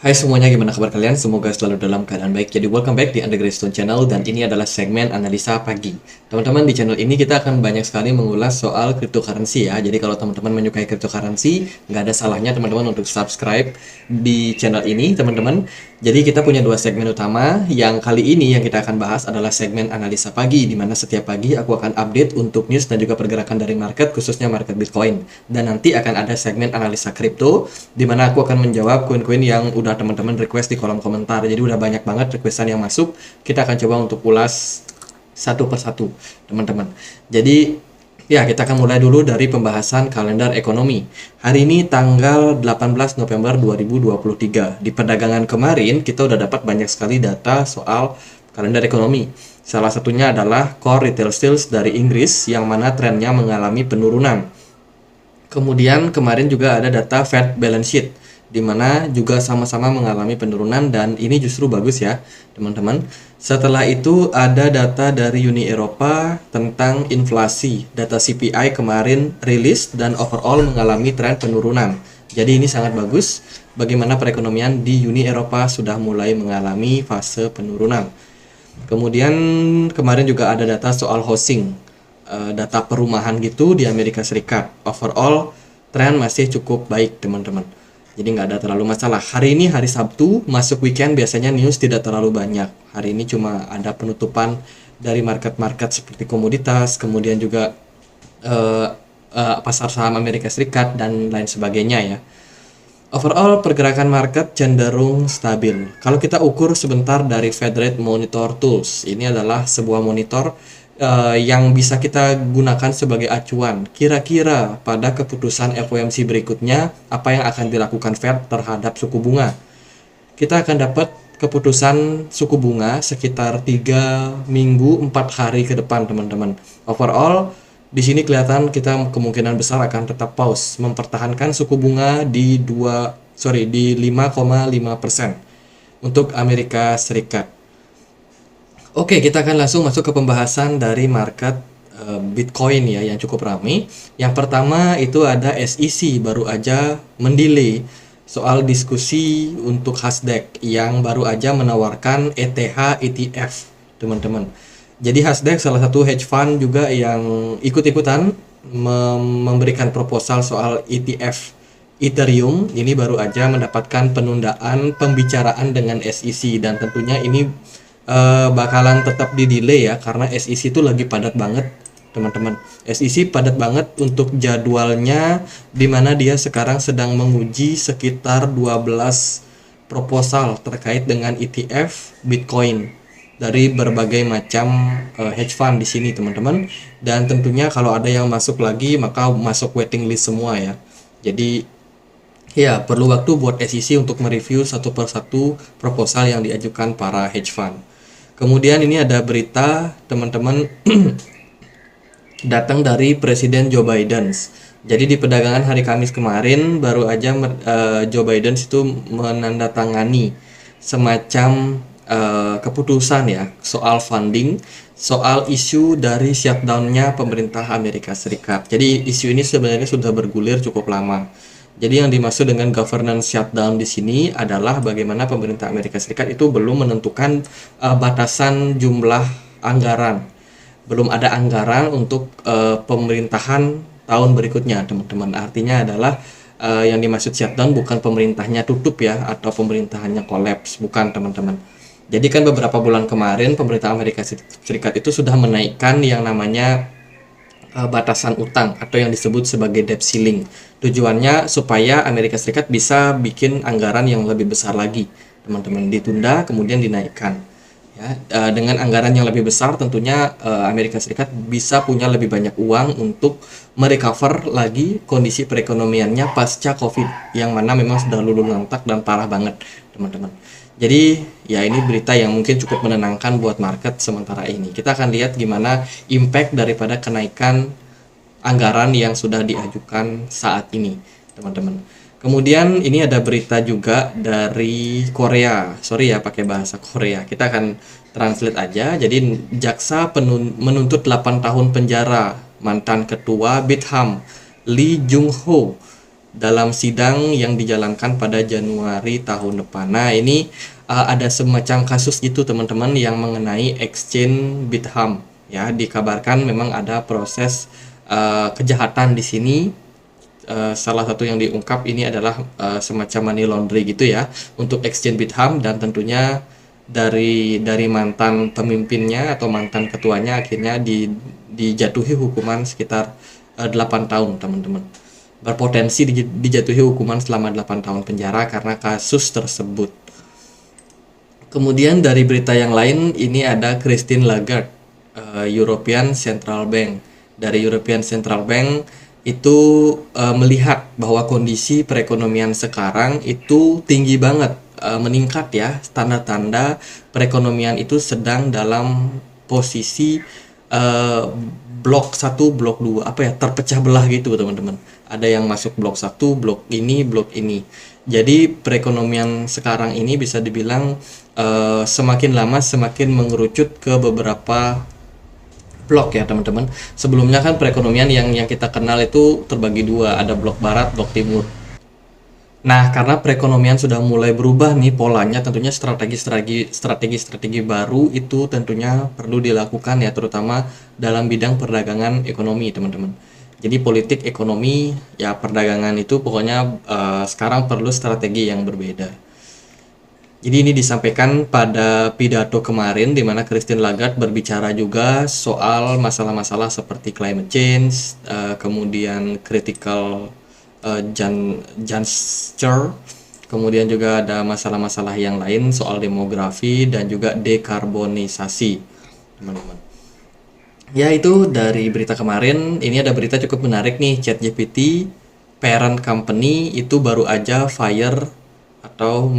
Hai semuanya, gimana kabar kalian? Semoga selalu dalam keadaan baik. Jadi welcome back di Under Greystone Channel dan ini adalah segmen analisa pagi. Teman-teman, di channel ini kita akan banyak sekali mengulas soal cryptocurrency ya. Jadi kalau teman-teman menyukai cryptocurrency, nggak ada salahnya teman-teman untuk subscribe di channel ini, teman-teman. Jadi kita punya dua segmen utama. Yang kali ini yang kita akan bahas adalah segmen analisa pagi, di mana setiap pagi aku akan update untuk news dan juga pergerakan dari market, khususnya market Bitcoin. Dan nanti akan ada segmen analisa kripto, di mana aku akan menjawab koin-koin yang udah teman-teman request di kolom komentar. Jadi udah banyak banget requestan yang masuk. Kita akan coba untuk ulas satu persatu, teman-teman. Jadi ya, kita akan mulai dulu dari pembahasan kalender ekonomi. Hari ini tanggal 18 November 2023. Di perdagangan kemarin kita udah dapat banyak sekali data soal kalender ekonomi. Salah satunya adalah core retail sales dari Inggris yang mana trennya mengalami penurunan. Kemudian kemarin juga ada data Fed balance sheet, di mana juga sama-sama mengalami penurunan dan ini justru bagus ya teman-teman. Setelah itu ada data dari Uni Eropa tentang inflasi. Data CPI kemarin rilis dan overall mengalami tren penurunan. Jadi ini sangat bagus bagaimana perekonomian di Uni Eropa sudah mulai mengalami fase penurunan. Kemudian kemarin juga ada data soal housing, data perumahan gitu di Amerika Serikat. Overall tren masih cukup baik teman-teman. Jadi nggak ada terlalu masalah. Hari ini hari Sabtu, masuk weekend biasanya news tidak terlalu banyak. Hari ini cuma ada penutupan dari market-market seperti komoditas, kemudian juga eh, pasar saham Amerika Serikat dan lain sebagainya ya. Overall pergerakan market cenderung stabil. Kalau kita ukur sebentar dari Fed Rate Monitor Tools, ini adalah sebuah monitor yang bisa kita gunakan sebagai acuan. Kira-kira pada keputusan FOMC berikutnya, apa yang akan dilakukan Fed terhadap suku bunga. Kita akan dapat keputusan suku bunga sekitar 3 minggu 4 hari ke depan teman-teman. Overall di sini kelihatan kita kemungkinan besar akan tetap pause, mempertahankan suku bunga di 5,5% untuk Amerika Serikat. Oke, kita akan langsung masuk ke pembahasan dari market Bitcoin ya yang cukup ramai. Yang pertama itu ada SEC baru aja mendelay soal diskusi untuk Hasdaq yang baru aja menawarkan ETH ETF, teman-teman. Jadi Hasdaq salah satu hedge fund juga yang ikut-ikutan memberikan proposal soal ETF Ethereum. Ini baru aja mendapatkan penundaan pembicaraan dengan SEC dan tentunya ini bakalan tetap di delay ya karena SEC itu lagi padat banget teman-teman. SEC padat banget untuk jadwalnya, dimana dia sekarang sedang menguji sekitar 12 proposal terkait dengan ETF Bitcoin dari berbagai macam hedge fund di sini teman-teman. Dan tentunya kalau ada yang masuk lagi maka masuk waiting list semua ya. Jadi ya perlu waktu buat SEC untuk mereview satu persatu proposal yang diajukan para hedge fund. Kemudian ini ada berita teman-teman datang dari Presiden Joe Biden. Jadi di perdagangan hari Kamis kemarin baru aja Joe Biden itu menandatangani semacam keputusan ya soal funding, soal isu dari shutdownnya pemerintah Amerika Serikat. Jadi isu ini sebenarnya sudah bergulir cukup lama. Jadi yang dimaksud dengan governance shutdown di sini adalah bagaimana pemerintah Amerika Serikat itu belum menentukan batasan jumlah anggaran. Belum ada anggaran untuk pemerintahan tahun berikutnya, teman-teman. Artinya adalah yang dimaksud shutdown bukan pemerintahnya tutup ya atau pemerintahannya kolaps, bukan teman-teman. Jadi kan beberapa bulan kemarin pemerintah Amerika Serikat itu sudah menaikkan yang namanya batasan utang atau yang disebut sebagai debt ceiling. Tujuannya supaya Amerika Serikat bisa bikin anggaran yang lebih besar lagi, teman-teman. Ditunda kemudian dinaikkan. Ya, dengan anggaran yang lebih besar tentunya Amerika Serikat bisa punya lebih banyak uang untuk merecover lagi kondisi perekonomiannya pasca COVID yang mana memang sudah luluh lantak dan parah banget, teman-teman. Jadi ya ini berita yang mungkin cukup menenangkan buat market sementara ini. Kita akan lihat gimana impact daripada kenaikan anggaran yang sudah diajukan saat ini, teman-teman. Kemudian ini ada berita juga dari Korea. Sorry ya pakai bahasa Korea. Kita akan translate aja. Jadi jaksa menuntut 8 tahun penjara mantan ketua Bitham Lee Jung Ho dalam sidang yang dijalankan pada Januari tahun depan. Nah, ini ada semacam kasus gitu teman-teman yang mengenai exchange Bitham ya. Dikabarkan memang ada proses kejahatan di sini. Salah satu yang diungkap ini adalah semacam money laundry gitu ya untuk exchange Bitham, dan tentunya dari mantan pemimpinnya atau mantan ketuanya akhirnya dijatuhi hukuman sekitar 8 tahun teman-teman. Berpotensi dijatuhi hukuman selama 8 tahun penjara karena kasus tersebut. Kemudian dari berita yang lain, ini ada Christine Lagarde, European Central Bank. Dari European Central Bank itu melihat bahwa kondisi perekonomian sekarang itu tinggi banget, meningkat ya. Tanda-tanda perekonomian itu sedang dalam posisi blok satu, blok 2, apa ya, terpecah belah gitu teman-teman. Ada yang masuk blok satu, blok ini, blok ini. Jadi perekonomian sekarang ini bisa dibilang semakin lama semakin mengerucut ke beberapa blok ya teman-teman. Sebelumnya kan perekonomian yang kita kenal itu terbagi dua, ada blok barat, blok timur. Nah, karena perekonomian sudah mulai berubah nih polanya, tentunya strategi baru itu tentunya perlu dilakukan ya, terutama dalam bidang perdagangan ekonomi, teman-teman. Jadi politik ekonomi ya perdagangan itu pokoknya sekarang perlu strategi yang berbeda. Jadi ini disampaikan pada pidato kemarin di mana Christine Lagarde berbicara juga soal masalah-masalah seperti climate change, kemudian critical juncture, kemudian juga ada masalah-masalah yang lain soal demografi dan juga dekarbonisasi, teman-teman. Ya itu dari berita kemarin. Ini ada berita cukup menarik nih, ChatGPT parent company itu baru aja fire atau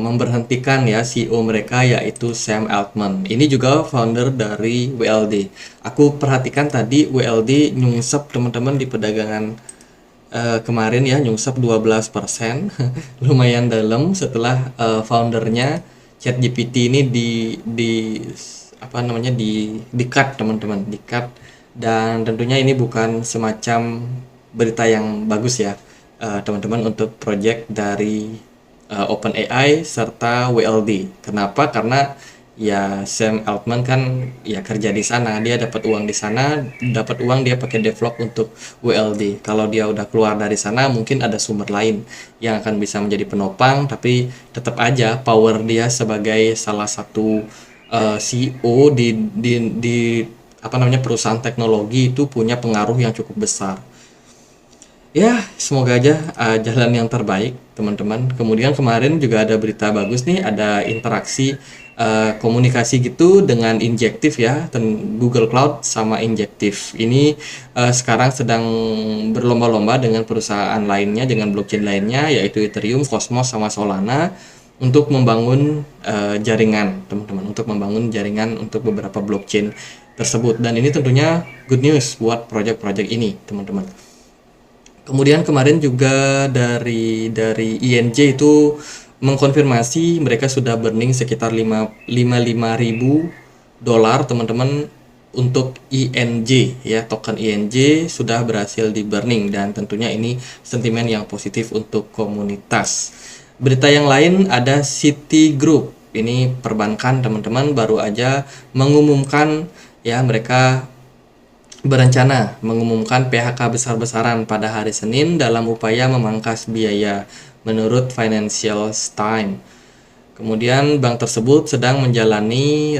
memberhentikan ya CEO mereka, yaitu Sam Altman. Ini juga founder dari WLD. Aku perhatikan tadi WLD nyungsep teman-teman di perdagangan kemarin ya, nyungsep 12%. Lumayan dalam setelah foundernya ChatGPT ini di apa namanya di cut teman-teman, di cut. Dan tentunya ini bukan semacam berita yang bagus ya teman-teman untuk project dari OpenAI serta WLD. Kenapa? Karena ya Sam Altman kan ya kerja di sana, dia dapat uang di sana, dapat uang dia pakai develop untuk WLD. Kalau dia udah keluar dari sana, mungkin ada sumber lain yang akan bisa menjadi penopang, tapi tetap aja power dia sebagai salah satu CEO di apa namanya perusahaan teknologi itu punya pengaruh yang cukup besar. Ya, semoga aja jalan yang terbaik, teman-teman. Kemudian kemarin juga ada berita bagus nih, ada interaksi komunikasi gitu dengan Injective ya, Google Cloud sama Injective. Ini sekarang sedang berlomba-lomba dengan perusahaan lainnya, dengan blockchain lainnya, yaitu Ethereum, Cosmos, sama Solana untuk membangun jaringan, teman-teman, untuk membangun jaringan untuk beberapa blockchain tersebut. Dan ini tentunya good news buat project-project ini, teman-teman. Kemudian kemarin juga dari INJ itu mengkonfirmasi mereka sudah burning sekitar 55 ribu dolar, teman-teman, untuk INJ ya, token INJ sudah berhasil di burning, dan tentunya ini sentimen yang positif untuk komunitas. Berita yang lain ada Citigroup, ini perbankan teman-teman, baru aja mengumumkan ya mereka berencana mengumumkan PHK besar-besaran pada hari Senin dalam upaya memangkas biaya, menurut Financial Times. Kemudian bank tersebut sedang menjalani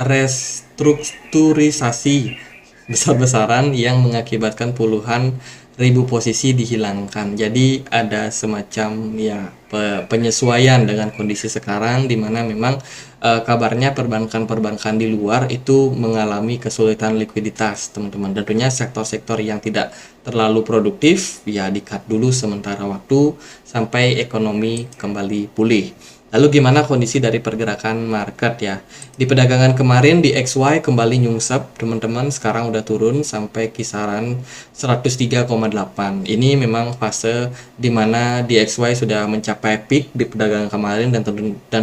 restrukturisasi besar-besaran yang mengakibatkan puluhan ribu posisi dihilangkan. Jadi ada semacam ya penyesuaian dengan kondisi sekarang, di mana memang kabarnya perbankan-perbankan di luar itu mengalami kesulitan likuiditas, teman-teman. Tentunya sektor-sektor yang tidak terlalu produktif ya di-cut dulu sementara waktu sampai ekonomi kembali pulih. Lalu gimana kondisi dari pergerakan market ya? Di perdagangan kemarin di XY kembali nyungsep teman-teman, sekarang udah turun sampai kisaran 103,8. Ini memang fase dimana di XY sudah mencapai peak di perdagangan kemarin dan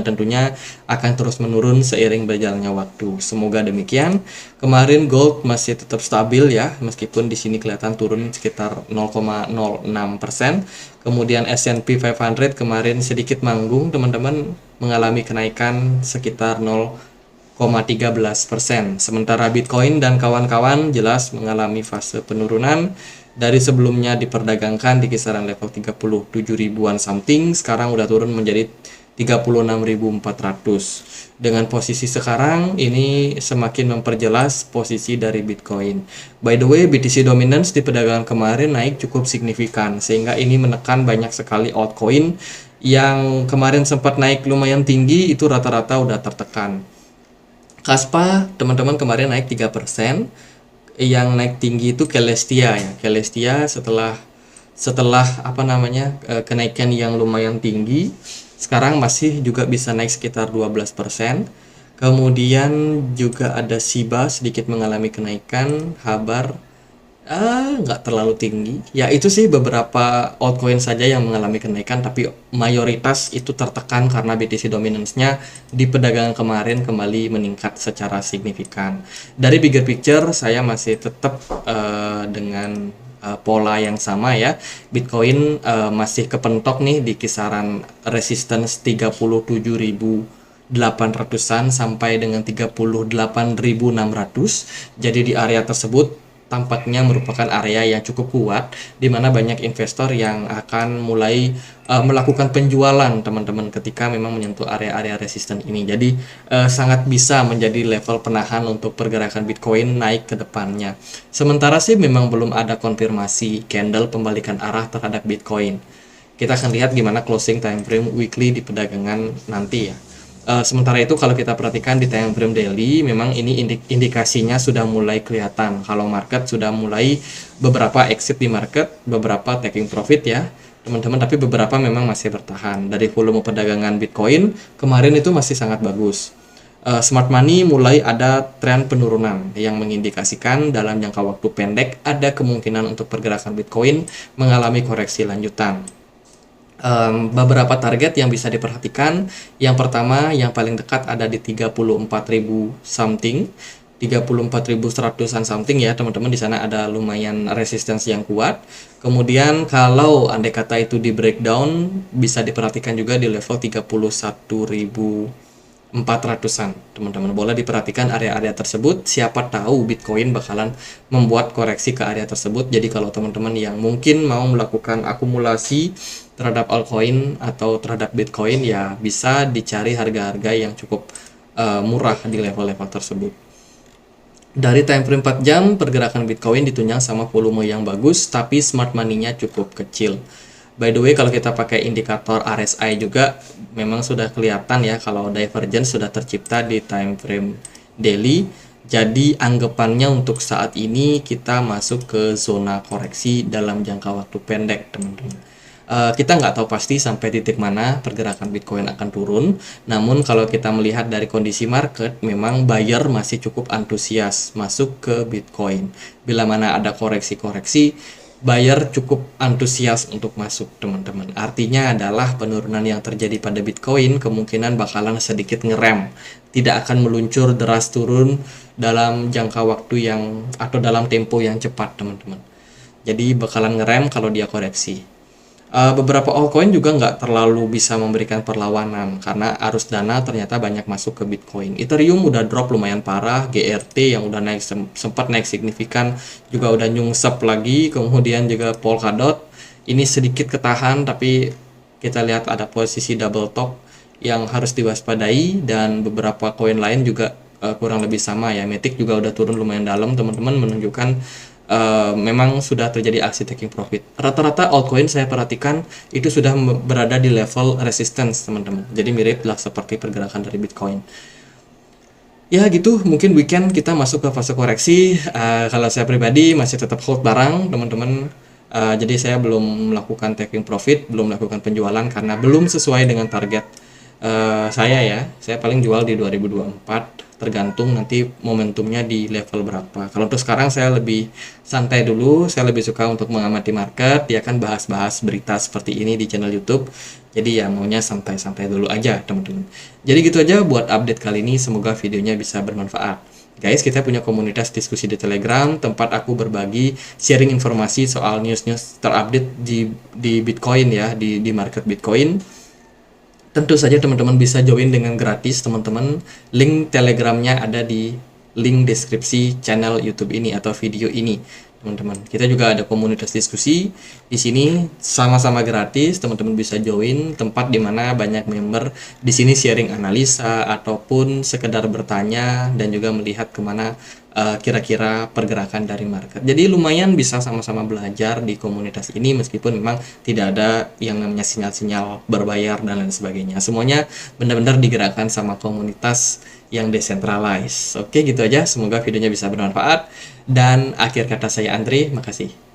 tentunya akan terus menurun seiring berjalannya waktu. Semoga demikian. Kemarin gold masih tetap stabil ya, meskipun di sini kelihatan turun sekitar 0,06%. Kemudian S&P 500 kemarin sedikit manggung teman-teman, mengalami kenaikan sekitar 0,13%. Sementara Bitcoin dan kawan-kawan jelas mengalami fase penurunan dari sebelumnya diperdagangkan di kisaran level 37 ribuan something, sekarang udah turun menjadi 36.400. Dengan posisi sekarang ini semakin memperjelas posisi dari Bitcoin. By the way, BTC dominance di perdagangan kemarin naik cukup signifikan sehingga ini menekan banyak sekali altcoin yang kemarin sempat naik lumayan tinggi, itu rata-rata udah tertekan. Kaspa teman-teman kemarin naik 3%. Yang naik tinggi itu Celestia ya. Celestia setelah kenaikan yang lumayan tinggi, sekarang masih juga bisa naik sekitar 12%. Kemudian juga ada Shiba sedikit mengalami kenaikan, Habar nggak terlalu tinggi. Ya itu sih beberapa altcoin saja yang mengalami kenaikan, tapi mayoritas itu tertekan karena BTC dominance-nya di perdagangan kemarin kembali meningkat secara signifikan. Dari bigger picture saya masih tetap dengan pola yang sama ya. Bitcoin masih kepentok nih di kisaran resistance 37.800-an sampai dengan 38.600. Jadi di area tersebut tampaknya merupakan area yang cukup kuat, di mana banyak investor yang akan mulai melakukan penjualan teman-teman ketika memang menyentuh area-area resisten ini. Jadi sangat bisa menjadi level penahan untuk pergerakan Bitcoin naik ke depannya. Sementara sih memang belum ada konfirmasi candle pembalikan arah terhadap Bitcoin. Kita akan lihat gimana closing time frame weekly di perdagangan nanti ya. Sementara itu kalau kita perhatikan di time frame daily, memang ini indikasinya sudah mulai kelihatan kalau market sudah mulai beberapa exit di market, beberapa taking profit ya teman-teman, tapi beberapa memang masih bertahan. Dari volume perdagangan Bitcoin kemarin itu masih sangat bagus. Smart money mulai ada tren penurunan yang mengindikasikan dalam jangka waktu pendek ada kemungkinan untuk pergerakan Bitcoin mengalami koreksi lanjutan. Beberapa target yang bisa diperhatikan. Yang pertama, yang paling dekat ada di 34.000 something, 34.100-an something ya teman-teman. Di sana ada lumayan resistance yang kuat. Kemudian kalau andai kata itu di breakdown, bisa diperhatikan juga di level 31.400-an teman-teman. Boleh diperhatikan area-area tersebut, siapa tahu Bitcoin bakalan membuat koreksi ke area tersebut. Jadi kalau teman-teman yang mungkin mau melakukan akumulasi terhadap altcoin atau terhadap Bitcoin, ya bisa dicari harga-harga yang cukup murah di level-level tersebut. Dari time frame 4 jam, pergerakan Bitcoin ditunjang sama volume yang bagus, tapi smart money-nya cukup kecil. By the way, kalau kita pakai indikator RSI juga memang sudah kelihatan ya kalau divergence sudah tercipta di time frame daily. Jadi anggapannya untuk saat ini kita masuk ke zona koreksi dalam jangka waktu pendek teman-teman. Kita nggak tahu pasti sampai titik mana pergerakan Bitcoin akan turun. Namun kalau kita melihat dari kondisi market, memang buyer masih cukup antusias masuk ke Bitcoin. Bila mana ada koreksi-koreksi, buyer cukup antusias untuk masuk teman-teman. Artinya adalah penurunan yang terjadi pada Bitcoin kemungkinan bakalan sedikit ngerem. Tidak akan meluncur deras turun dalam jangka waktu yang atau dalam tempo yang cepat teman-teman. Jadi bakalan ngerem kalau dia koreksi. Beberapa altcoin juga nggak terlalu bisa memberikan perlawanan karena arus dana ternyata banyak masuk ke Bitcoin. Ethereum udah drop lumayan parah, GRT yang udah naik sempat naik signifikan juga udah nyungsep lagi, kemudian juga Polkadot ini sedikit ketahan tapi kita lihat ada posisi double top yang harus diwaspadai, dan beberapa koin lain juga kurang lebih sama ya. Matic juga udah turun lumayan dalam teman-teman, menunjukkan memang sudah terjadi aksi taking profit. Rata-rata altcoin saya perhatikan itu sudah berada di level resistance teman-teman. Jadi mirip lah seperti pergerakan dari Bitcoin. Ya gitu, mungkin weekend kita masuk ke fase koreksi. Kalau saya pribadi masih tetap hold barang teman-teman. Jadi saya belum melakukan taking profit, belum melakukan penjualan karena belum sesuai dengan target saya paling jual di 2024, tergantung nanti momentumnya di level berapa. Kalau untuk sekarang saya lebih santai dulu, saya lebih suka untuk mengamati market, ya kan, bahas-bahas berita seperti ini di channel YouTube. Jadi ya maunya santai-santai dulu aja teman-teman. Jadi gitu aja buat update kali ini, semoga videonya bisa bermanfaat. Guys, kita punya komunitas diskusi di Telegram, tempat aku berbagi sharing informasi soal news-news terupdate di Bitcoin ya, di market Bitcoin. Tentu saja teman-teman bisa join dengan gratis teman-teman. Link Telegramnya ada di link deskripsi channel YouTube ini atau video ini, teman-teman. Kita juga ada komunitas diskusi di sini sama-sama gratis. Teman-teman bisa join, tempat di mana banyak member di sini sharing analisa ataupun sekedar bertanya dan juga melihat kemana kira-kira pergerakan dari market. Jadi lumayan bisa sama-sama belajar di komunitas ini meskipun memang tidak ada yang namanya sinyal-sinyal berbayar dan lain sebagainya. Semuanya benar-benar digerakkan sama komunitas yang decentralized. Oke, gitu aja. Semoga videonya bisa bermanfaat. Dan akhir kata saya Andre, makasih.